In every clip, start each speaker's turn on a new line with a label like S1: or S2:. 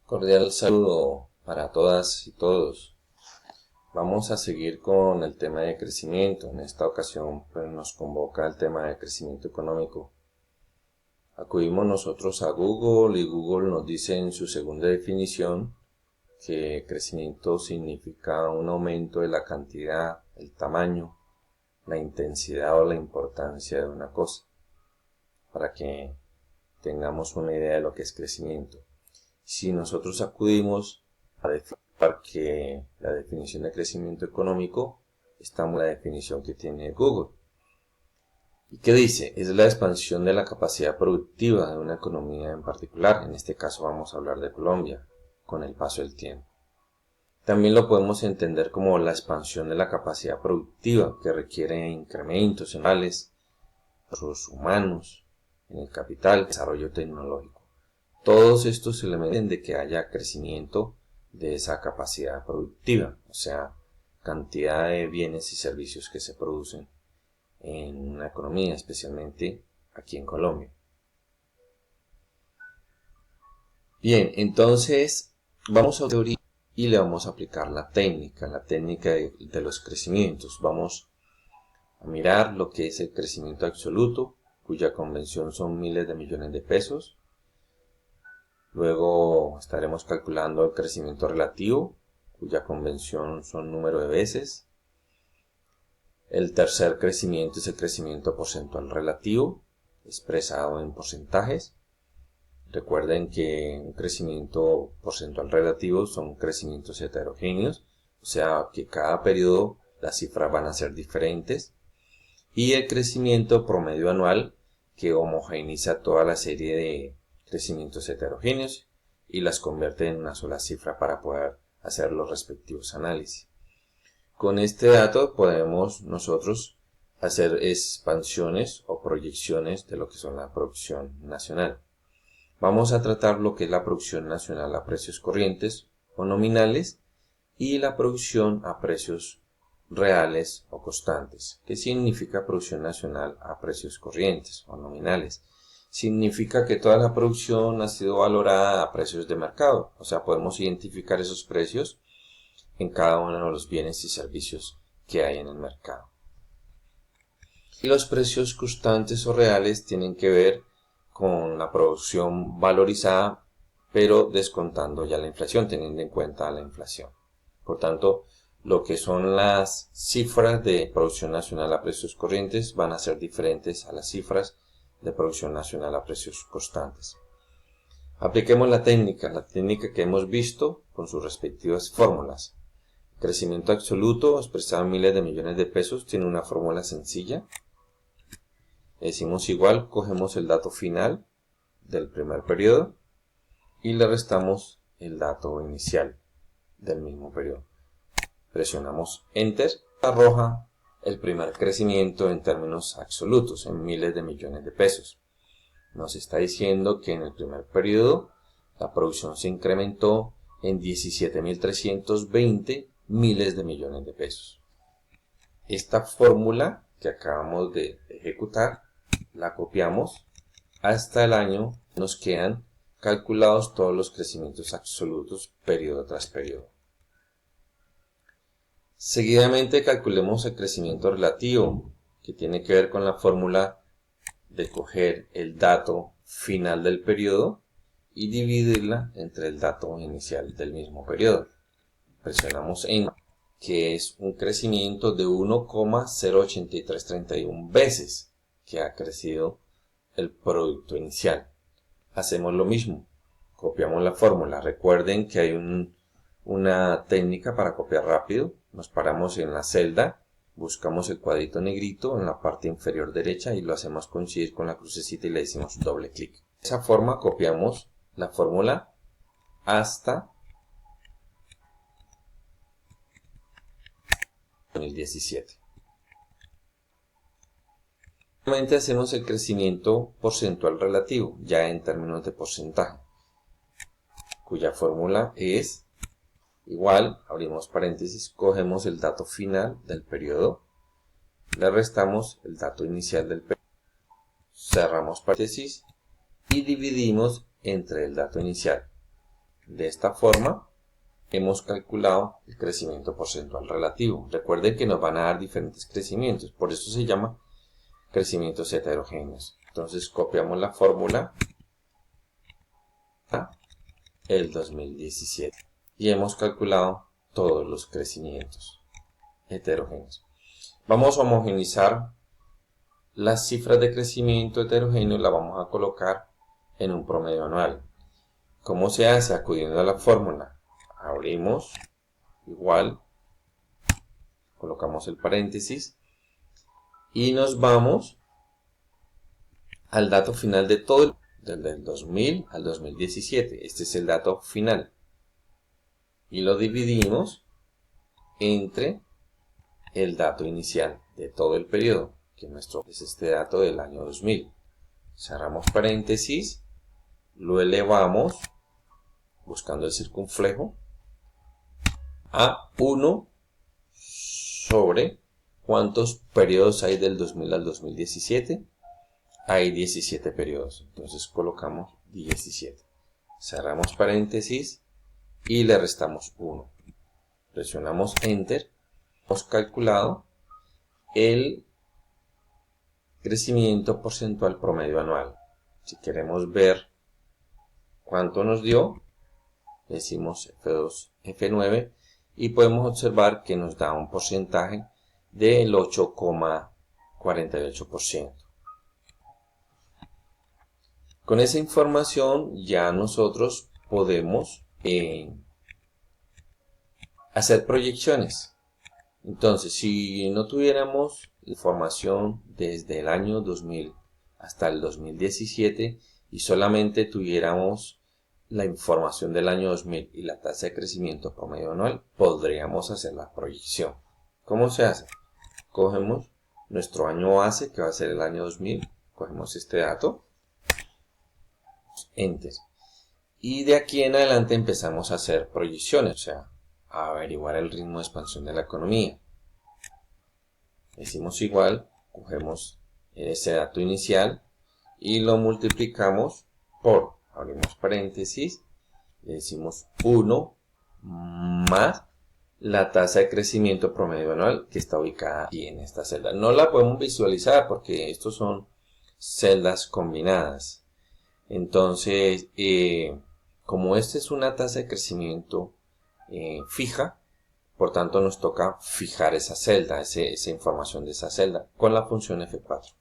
S1: Cordial saludo para todas y todos. Vamos a seguir con el tema de crecimiento. En esta ocasión nos convoca el tema de crecimiento económico. Acudimos nosotros a Google y Google nos dice en su segunda definición que crecimiento significa un aumento de la cantidad, el tamaño, la intensidad o la importancia de una cosa. Para que tengamos una idea de lo que es crecimiento. Si nosotros acudimos a que la definición de crecimiento económico está en la definición que tiene Google. ¿Y qué dice? Es la expansión de la capacidad productiva de una economía en particular. En este caso vamos a hablar de Colombia, con el paso del tiempo. También lo podemos entender como la expansión de la capacidad productiva que requiere incrementos en los recursos humanos, en el capital, desarrollo tecnológico. Todos estos elementos de que haya crecimiento de esa capacidad productiva, o sea, cantidad de bienes y servicios que se producen en una economía, especialmente aquí en Colombia. Bien, entonces vamos a teoría y le vamos a aplicar la técnica de los crecimientos. Vamos a mirar lo que es el crecimiento absoluto, cuya convención son miles de millones de pesos. Luego estaremos calculando el crecimiento relativo, cuya convención son número de veces. El tercer crecimiento es el crecimiento porcentual relativo, expresado en porcentajes. Recuerden que un crecimiento porcentual relativo son crecimientos heterogéneos, o sea que cada periodo las cifras van a ser diferentes. Y el crecimiento promedio anual, que homogeneiza toda la serie de crecimientos heterogéneos y las convierte en una sola cifra para poder hacer los respectivos análisis. Con este dato podemos nosotros hacer expansiones o proyecciones de lo que son la producción nacional. Vamos a tratar lo que es la producción nacional a precios corrientes o nominales y la producción a precios reales o constantes. ¿Qué significa producción nacional a precios corrientes o nominales? Significa que toda la producción ha sido valorada a precios de mercado, o sea, podemos identificar esos precios en cada uno de los bienes y servicios que hay en el mercado. Y los precios constantes o reales tienen que ver con la producción valorizada, pero descontando ya la inflación, teniendo en cuenta la inflación. Por tanto, lo que son las cifras de producción nacional a precios corrientes van a ser diferentes a las cifras de producción nacional a precios constantes. Apliquemos la técnica que hemos visto con sus respectivas fórmulas. Crecimiento absoluto expresado en miles de millones de pesos tiene una fórmula sencilla. Decimos igual, cogemos el dato final del primer periodo y le restamos el dato inicial del mismo periodo. Presionamos Enter, arroja el primer crecimiento en términos absolutos, en miles de millones de pesos. Nos está diciendo que en el primer periodo la producción se incrementó en 17.320 miles de millones de pesos. Esta fórmula que acabamos de ejecutar la copiamos hasta el año. Nos quedan calculados todos los crecimientos absolutos periodo tras periodo. Seguidamente calculemos el crecimiento relativo, que tiene que ver con la fórmula de coger el dato final del periodo y dividirla entre el dato inicial del mismo periodo. Presionamos Enter, que es un crecimiento de 1,08331 veces que ha crecido el producto inicial. Hacemos lo mismo, copiamos la fórmula. Recuerden que hay una técnica para copiar rápido. Nos paramos en la celda, buscamos el cuadrito negrito en la parte inferior derecha y lo hacemos coincidir con la crucecita y le decimos doble clic. De esa forma copiamos la fórmula hasta 2017. Nuevamente hacemos el crecimiento porcentual relativo, ya en términos de porcentaje, cuya fórmula es igual, abrimos paréntesis, cogemos el dato final del periodo, le restamos el dato inicial del periodo, cerramos paréntesis y dividimos entre el dato inicial De esta forma hemos calculado el crecimiento porcentual relativo. Recuerden que nos van a dar diferentes crecimientos, por eso se llama crecimientos heterogéneos. Entonces copiamos la fórmula a el 2017 y hemos calculado todos los crecimientos heterogéneos. Vamos a homogeneizar las cifras de crecimiento heterogéneo, las vamos a colocar en un promedio anual. ¿Cómo se hace? Acudiendo a la fórmula. Abrimos, igual, colocamos el paréntesis y nos vamos al dato final de todo, desde el 2000 al 2017. Este es el dato final. Y lo dividimos entre el dato inicial de todo el periodo, que es este dato del año 2000. Cerramos paréntesis, lo elevamos, buscando el circunflejo, a 1 sobre ¿cuántos periodos hay del 2000 al 2017? Hay 17 periodos, entonces colocamos 17. Cerramos paréntesis y le restamos 1. Presionamos Enter. Hemos calculado el crecimiento porcentual promedio anual. Si queremos ver cuánto nos dio, decimos F2, F9 y podemos observar que nos da un porcentaje del 8,48%. Con esa información ya nosotros podemos hacer proyecciones. Entonces, si no tuviéramos información desde el año 2000 hasta el 2017 y solamente tuviéramos la información del año 2000 y la tasa de crecimiento promedio anual, podríamos hacer la proyección. ¿Cómo se hace? Cogemos nuestro año base, que va a ser el año 2000, cogemos este dato, Enter, y de aquí en adelante empezamos a hacer proyecciones, o sea, a averiguar el ritmo de expansión de la economía. Decimos igual, cogemos ese dato inicial y lo multiplicamos por, abrimos paréntesis, le decimos 1 más la tasa de crecimiento promedio anual que está ubicada aquí en esta celda. No la podemos visualizar porque estos son celdas combinadas. Entonces, como esta es una tasa de crecimiento fija, por tanto nos toca fijar esa celda, esa información de esa celda con la función F4.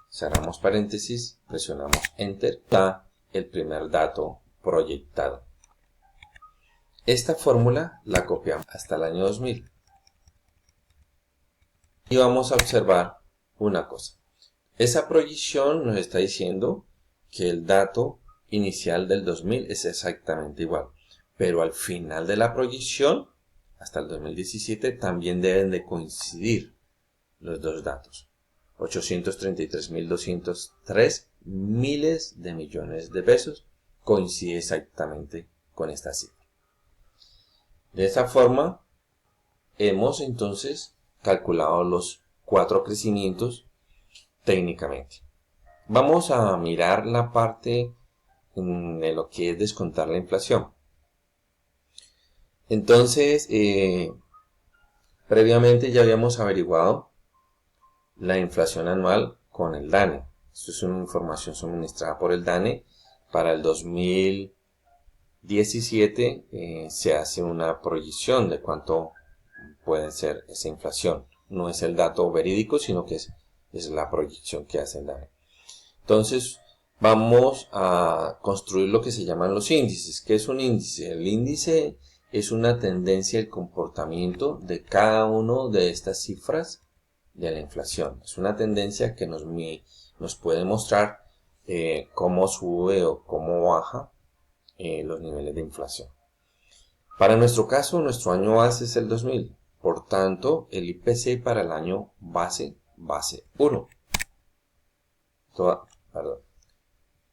S1: Cerramos paréntesis, presionamos Enter, da el primer dato proyectado. Esta fórmula la copiamos hasta el año 2000. Y vamos a observar una cosa. Esa proyección nos está diciendo que el dato inicial del 2000 es exactamente igual. Pero al final de la proyección, hasta el 2017, también deben de coincidir los dos datos. 833.203 miles de millones de pesos coincide exactamente con esta cifra. De esta forma, hemos entonces calculado los 4 crecimientos técnicamente. Vamos a mirar la parte de lo que es descontar la inflación. Entonces, previamente ya habíamos averiguado la inflación anual con el DANE. Esto es una información suministrada por el DANE. Para el 2017 se hace una proyección de cuánto puede ser esa inflación. No es el dato verídico, sino que es la proyección que hace el DANE. Entonces, vamos a construir lo que se llaman los índices. ¿Qué es un índice? El índice es una tendencia al comportamiento de cada una de estas cifras de la inflación. Es una tendencia que nos puede mostrar cómo sube o cómo baja los niveles de inflación. Para nuestro caso, nuestro año base es el 2000. Por tanto, el IPC para el año base 1.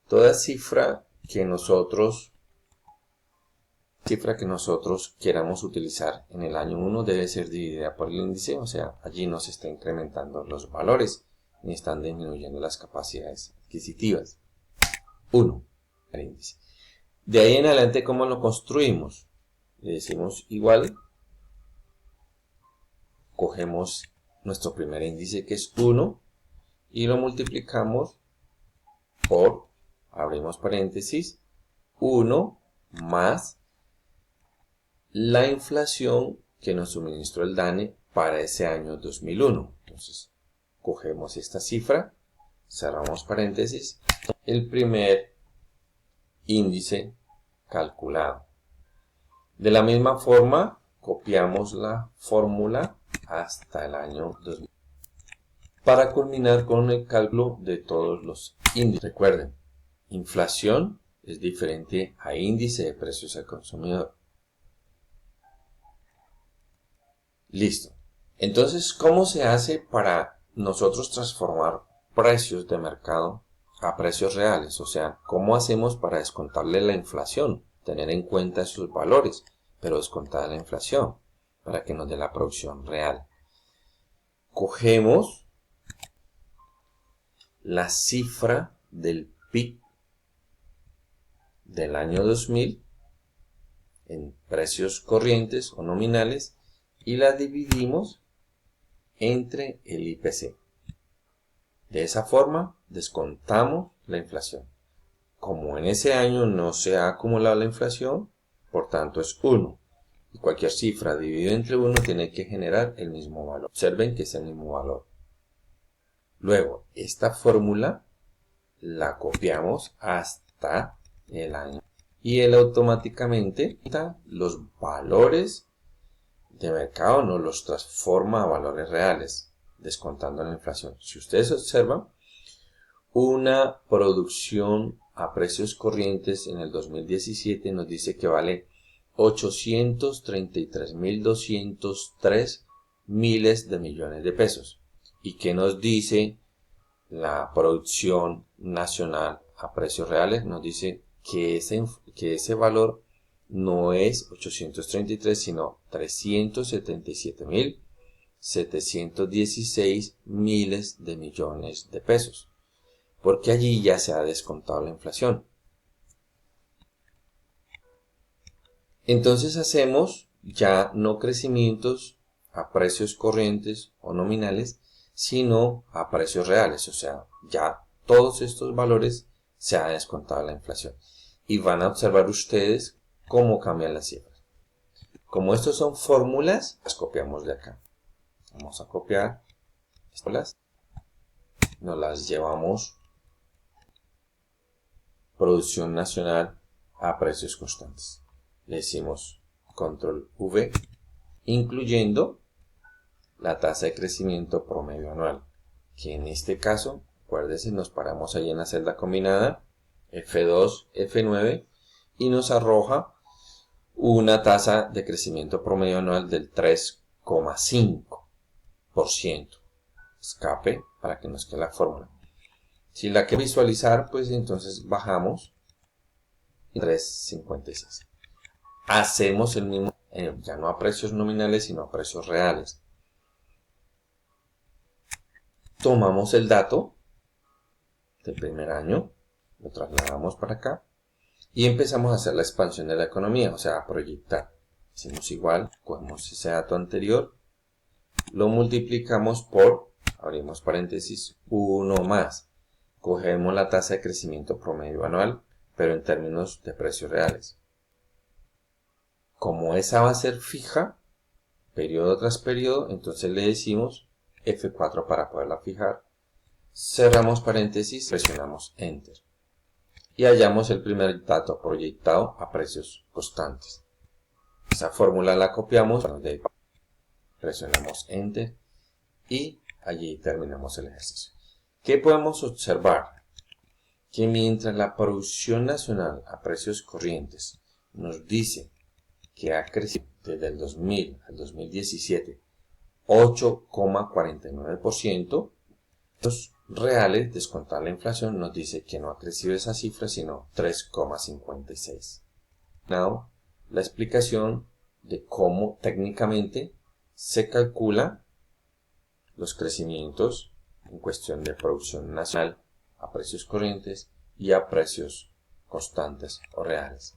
S1: Toda cifra que nosotros queramos utilizar en el año 1 debe ser dividida por el índice, o sea, allí no se está incrementando los valores ni están disminuyendo las capacidades adquisitivas. 1, el índice. De ahí en adelante, ¿cómo lo construimos? Le decimos igual, cogemos nuestro primer índice que es 1 y lo multiplicamos por, abrimos paréntesis, 1 más la inflación que nos suministró el DANE para ese año 2001. Entonces, cogemos esta cifra, cerramos paréntesis, el primer índice calculado. De la misma forma, copiamos la fórmula hasta el año 2000 para culminar con el cálculo de todos los índices. Recuerden, inflación es diferente a índice de precios al consumidor. Listo. Entonces, ¿cómo se hace para nosotros transformar precios de mercado a precios reales? O sea, ¿cómo hacemos para descontarle la inflación? Tener en cuenta esos valores, pero descontar la inflación para que nos dé la producción real. Cogemos la cifra del PIB del año 2000 en precios corrientes o nominales y la dividimos entre el IPC. De esa forma descontamos la inflación. Como en ese año no se ha acumulado la inflación, por tanto es 1. Y cualquier cifra dividida entre 1 tiene que generar el mismo valor. Observen que es el mismo valor. Luego, esta fórmula la copiamos hasta el año. Y él automáticamente los valores de mercado nos los transforma a valores reales, descontando la inflación. Si ustedes observan, una producción a precios corrientes en el 2017 nos dice que vale 833.203 miles de millones de pesos. ¿Y qué nos dice la producción nacional a precios reales? Nos dice que ese valor no es 833, sino 377.716 miles de millones de pesos, porque allí ya se ha descontado la inflación. Entonces hacemos ya no crecimientos a precios corrientes o nominales, sino a precios reales, o sea, ya todos estos valores se ha descontado la inflación. Y van a observar ustedes cómo cambian las cifras. Como estos son fórmulas, las copiamos de acá. Vamos a copiar estas, nos las llevamos producción nacional a precios constantes. Le decimos control V, incluyendo la tasa de crecimiento promedio anual, que en este caso, acuérdense, nos paramos ahí en la celda combinada, F2, F9, y nos arroja una tasa de crecimiento promedio anual del 3,5%. Escape para que nos quede la fórmula. Si la que visualizar, pues entonces bajamos 3,56. Hacemos el mismo, ya no a precios nominales, sino a precios reales. Tomamos el dato del primer año, lo trasladamos para acá y empezamos a hacer la expansión de la economía, o sea, a proyectar. Hacemos igual, cogemos ese dato anterior, lo multiplicamos por, abrimos paréntesis, 1 más. Cogemos la tasa de crecimiento promedio anual, pero en términos de precios reales. Como esa va a ser fija, periodo tras periodo, entonces le decimos F4 para poderla fijar. Cerramos paréntesis, presionamos Enter. Y hallamos el primer dato proyectado a precios constantes. Esa fórmula la copiamos, presionamos Enter y allí terminamos el ejercicio. ¿Qué podemos observar? Que mientras la producción nacional a precios corrientes nos dice que ha crecido desde el 2000 al 2017 8,49%, los reales, descontar la inflación, nos dice que no ha crecido esa cifra, sino 3,56. Now, la explicación de cómo técnicamente se calcula los crecimientos en cuestión de producción nacional a precios corrientes y a precios constantes o reales.